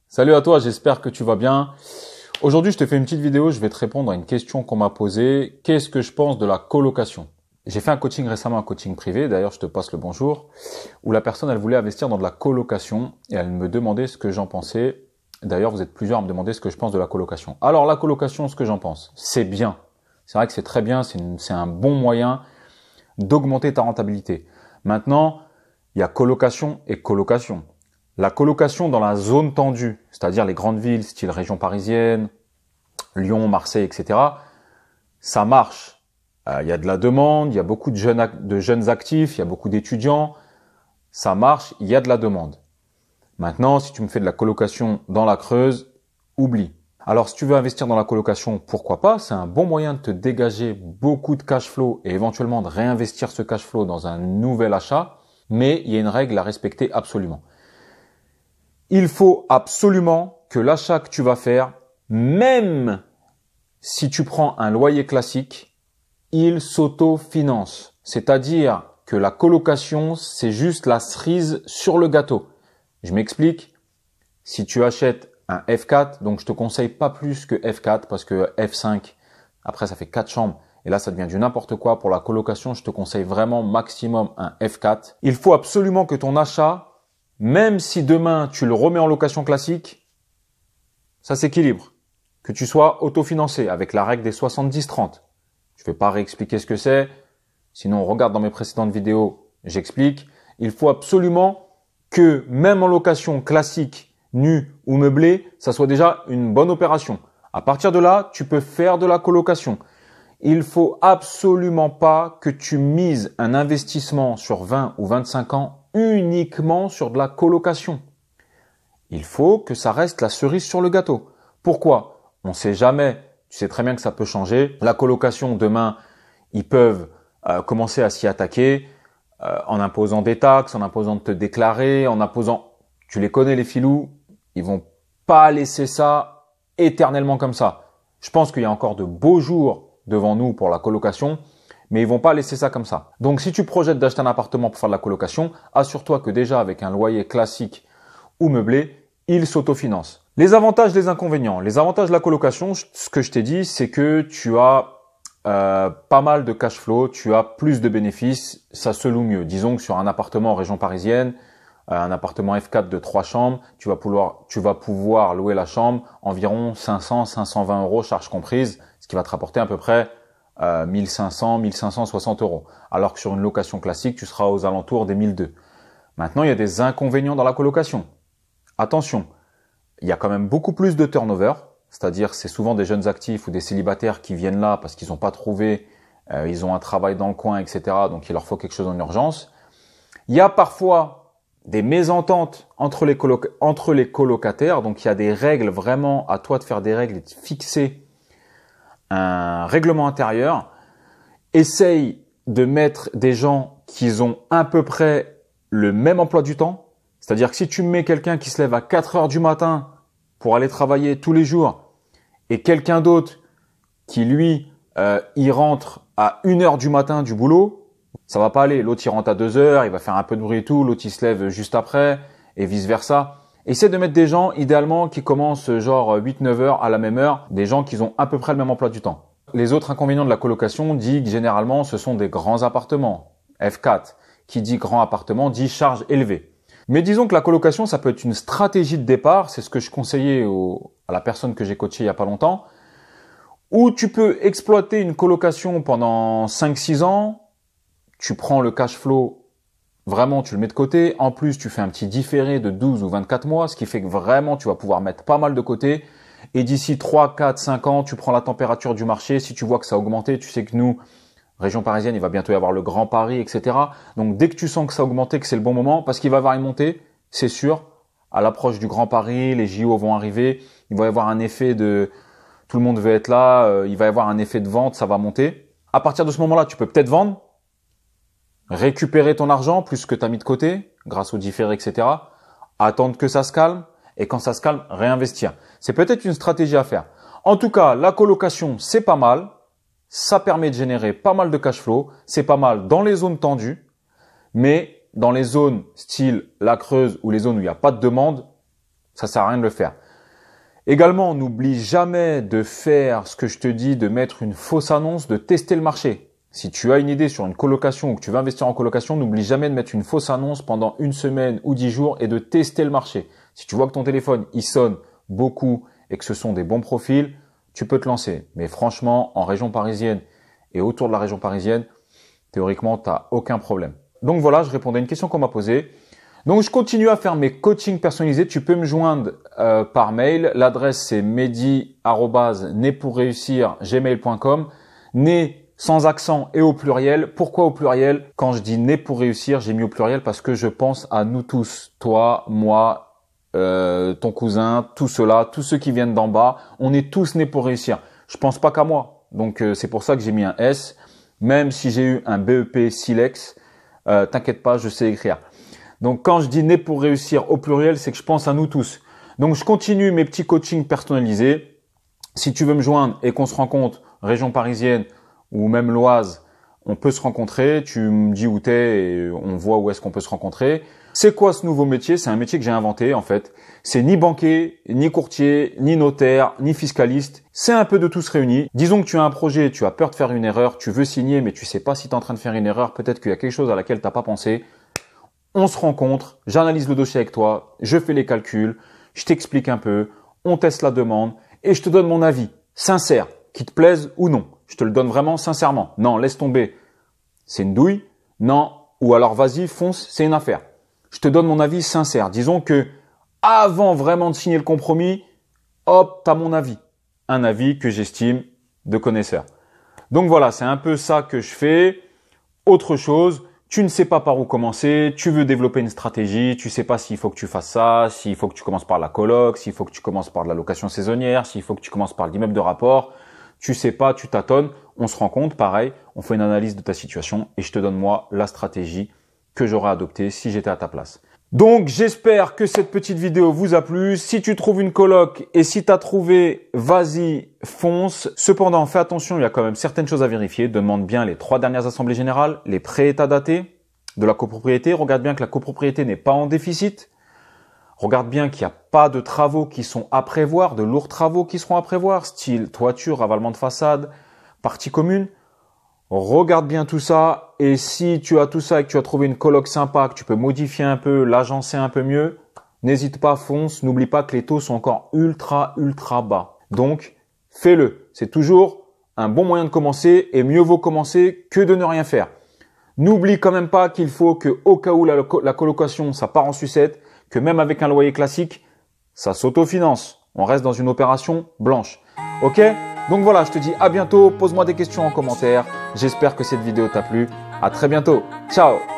Salut à toi, j'espère que tu vas bien. Aujourd'hui, je te fais une petite vidéo, je vais te répondre à une question qu'on m'a posée. Qu'est-ce que je pense de la colocation? J'ai fait un coaching récemment, un coaching privé, d'ailleurs je te passe le bonjour, où la personne elle voulait investir dans de la colocation et elle me demandait ce que j'en pensais. D'ailleurs, vous êtes plusieurs à me demander ce que je pense de la colocation. Alors la colocation, ce que j'en pense, c'est bien. C'est vrai que c'est très bien, c'est un bon moyen d'augmenter ta rentabilité. Maintenant, il y a colocation et colocation. La colocation dans la zone tendue, c'est-à-dire les grandes villes, style région parisienne, Lyon, Marseille, etc., ça marche. Il y a de la demande, il y a beaucoup de jeunes actifs, il y a beaucoup d'étudiants. Ça marche, il y a de la demande. Maintenant, si tu me fais de la colocation dans la Creuse, oublie. Alors, si tu veux investir dans la colocation, pourquoi pas? C'est un bon moyen de te dégager beaucoup de cash flow et éventuellement de réinvestir ce cash flow dans un nouvel achat. Mais il y a une règle à respecter absolument. Il faut absolument que l'achat que tu vas faire, même si tu prends un loyer classique, il s'autofinance. C'est-à-dire que la colocation, c'est juste la cerise sur le gâteau. Je m'explique. Si tu achètes un F4, donc je te conseille pas plus que F4 parce que F5, après ça fait 4 chambres et là ça devient du n'importe quoi. Pour la colocation, je te conseille vraiment maximum un F4. Il faut absolument que ton achat, même si demain tu le remets en location classique, ça s'équilibre. Que tu sois autofinancé avec la règle des 70-30. Je ne vais pas réexpliquer ce que c'est. Sinon, regarde dans mes précédentes vidéos, j'explique. Il faut absolument que même en location classique, nue ou meublée, ça soit déjà une bonne opération. À partir de là, tu peux faire de la colocation. Il faut absolument pas que tu mises un investissement sur 20 ou 25 ans uniquement sur de la colocation. Il faut que ça reste la cerise sur le gâteau. Pourquoi? On ne sait jamais. Tu sais très bien que ça peut changer. La colocation, demain, ils peuvent commencer à s'y attaquer en imposant des taxes, en imposant de te déclarer, en imposant... Tu les connais les filous, ils vont pas laisser ça éternellement comme ça. Je pense qu'il y a encore de beaux jours devant nous pour la colocation, mais ils vont pas laisser ça comme ça. Donc, si tu projettes d'acheter un appartement pour faire de la colocation, assure-toi que déjà avec un loyer classique ou meublé, il s'autofinance. Les avantages, les inconvénients. Les avantages de la colocation, ce que je t'ai dit, c'est que tu as pas mal de cash flow, tu as plus de bénéfices, ça se loue mieux. Disons que sur un appartement en région parisienne, un appartement F4 de 3 chambres, tu vas pouvoir louer la chambre environ 500-520 euros, charges comprises, ce qui va te rapporter à peu près 1500-1560 euros. Alors que sur une location classique, tu seras aux alentours des 1200. Maintenant, il y a des inconvénients dans la colocation. Attention, il y a quand même beaucoup plus de turnover, c'est-à-dire c'est souvent des jeunes actifs ou des célibataires qui viennent là parce qu'ils n'ont pas trouvé, ils ont un travail dans le coin, etc. Donc il leur faut quelque chose en urgence. Il y a parfois des mésententes entre les colocataires, donc il y a des règles, vraiment à toi de faire des règles et de fixer un règlement intérieur. Essaye de mettre des gens qui ont à peu près le même emploi du temps. C'est-à-dire que si tu mets quelqu'un qui se lève à 4 heures du matin pour aller travailler tous les jours et quelqu'un d'autre qui, lui, il rentre à 1 heure du matin du boulot, ça va pas aller. L'autre, il rentre à 2 heures, il va faire un peu de bruit et tout. L'autre, il se lève juste après et vice-versa. Essaie de mettre des gens, idéalement, qui commencent genre 8-9 heures à la même heure, des gens qui ont à peu près le même emploi du temps. Les autres inconvénients de la colocation dit que généralement, ce sont des grands appartements. F4. Qui dit grand appartement dit charge élevée. Mais disons que la colocation, ça peut être une stratégie de départ. C'est ce que je conseillais à la personne que j'ai coachée il y a pas longtemps. Où tu peux exploiter une colocation pendant 5-6 ans. Tu prends le cash flow, vraiment, tu le mets de côté. En plus, tu fais un petit différé de 12 ou 24 mois, ce qui fait que vraiment, tu vas pouvoir mettre pas mal de côté. Et d'ici 3, 4, 5 ans, tu prends la température du marché. Si tu vois que ça a augmenté, tu sais que nous, région parisienne, il va bientôt y avoir le Grand Paris, etc. Donc, dès que tu sens que ça a augmenté, que c'est le bon moment, parce qu'il va y avoir une montée, c'est sûr. À l'approche du Grand Paris, les JO vont arriver. Il va y avoir un effet de... Tout le monde veut être là. Il va y avoir un effet de vente, ça va monter. À partir de ce moment-là, tu peux peut-être vendre. Récupérer ton argent plus que tu as mis de côté grâce au différé, etc. Attendre que ça se calme et quand ça se calme, réinvestir. C'est peut-être une stratégie à faire. En tout cas, la colocation, c'est pas mal. Ça permet de générer pas mal de cash flow. C'est pas mal dans les zones tendues. Mais dans les zones style la Creuse ou les zones où il n'y a pas de demande, Ça sert à rien de le faire. Également, n'oublie jamais de faire ce que je te dis, de mettre une fausse annonce, de tester le marché. Si tu as une idée sur une colocation ou que tu veux investir en colocation, n'oublie jamais de mettre une fausse annonce pendant une semaine ou 10 jours et de tester le marché. Si tu vois que ton téléphone, il sonne beaucoup et que ce sont des bons profils, tu peux te lancer. Mais franchement, en région parisienne et autour de la région parisienne, théoriquement, tu n'as aucun problème. Donc voilà, je répondais à une question qu'on m'a posée. Donc, je continue à faire mes coachings personnalisés. Tu peux me joindre par mail. L'adresse, c'est mehdi@nepourreussir@gmail.com. Né sans accent et au pluriel. Pourquoi au pluriel? Quand je dis né pour réussir, j'ai mis au pluriel parce que je pense à nous tous. Toi, moi, ton cousin, tout cela, tous ceux qui viennent d'en bas. On est tous nés pour réussir. Je pense pas qu'à moi. Donc, c'est pour ça que j'ai mis un S. Même si j'ai eu un BEP Silex, t'inquiète pas, je sais écrire. Donc, quand je dis né pour réussir au pluriel, c'est que je pense à nous tous. Donc, je continue mes petits coachings personnalisés. Si tu veux me joindre et qu'on se rencontre, région parisienne ou même l'Oise, on peut se rencontrer. Tu me dis où t'es et on voit où est-ce qu'on peut se rencontrer. C'est quoi ce nouveau métier? C'est un métier que j'ai inventé en fait. C'est ni banquier, ni courtier, ni notaire, ni fiscaliste. C'est un peu de tous réunis. Disons que tu as un projet, tu as peur de faire une erreur, tu veux signer mais tu sais pas si tu es en train de faire une erreur. Peut-être qu'il y a quelque chose à laquelle tu n'as pas pensé. On se rencontre, j'analyse le dossier avec toi, je fais les calculs, je t'explique un peu, on teste la demande et je te donne mon avis sincère, qu'il te plaise ou non. Je te le donne vraiment sincèrement. Non, laisse tomber, c'est une douille. Non, ou alors vas-y, fonce, c'est une affaire. Je te donne mon avis sincère. Disons que avant vraiment de signer le compromis, hop, tu as mon avis. Un avis que j'estime de connaisseur. Donc voilà, c'est un peu ça que je fais. Autre chose, tu ne sais pas par où commencer, tu veux développer une stratégie, tu sais pas s'il faut que tu fasses ça, s'il faut que tu commences par la coloc, s'il faut que tu commences par de la location saisonnière, s'il faut que tu commences par l'immeuble de rapport. Tu sais pas, tu tâtonnes, on se rencontre, pareil, on fait une analyse de ta situation et je te donne moi la stratégie que j'aurais adoptée si j'étais à ta place. Donc, j'espère que cette petite vidéo vous a plu. Si tu trouves une coloc et si tu as trouvé, vas-y, fonce. Cependant, fais attention, il y a quand même certaines choses à vérifier. Demande bien les 3 dernières assemblées générales, les pré-états datés de la copropriété. Regarde bien que la copropriété n'est pas en déficit. Regarde bien qu'il n'y a pas de travaux qui sont à prévoir, de lourds travaux qui seront à prévoir, style toiture, ravalement de façade, partie commune. Regarde bien tout ça et si tu as tout ça et que tu as trouvé une coloc sympa, que tu peux modifier un peu, l'agencer un peu mieux, n'hésite pas, fonce. N'oublie pas que les taux sont encore ultra bas. Donc, fais-le. C'est toujours un bon moyen de commencer et mieux vaut commencer que de ne rien faire. N'oublie quand même pas qu'il faut que au cas où la colocation, ça part en sucette, que même avec un loyer classique, ça s'autofinance. On reste dans une opération blanche. Ok? Donc voilà, je te dis à bientôt. Pose-moi des questions en commentaire. J'espère que cette vidéo t'a plu. À très bientôt. Ciao!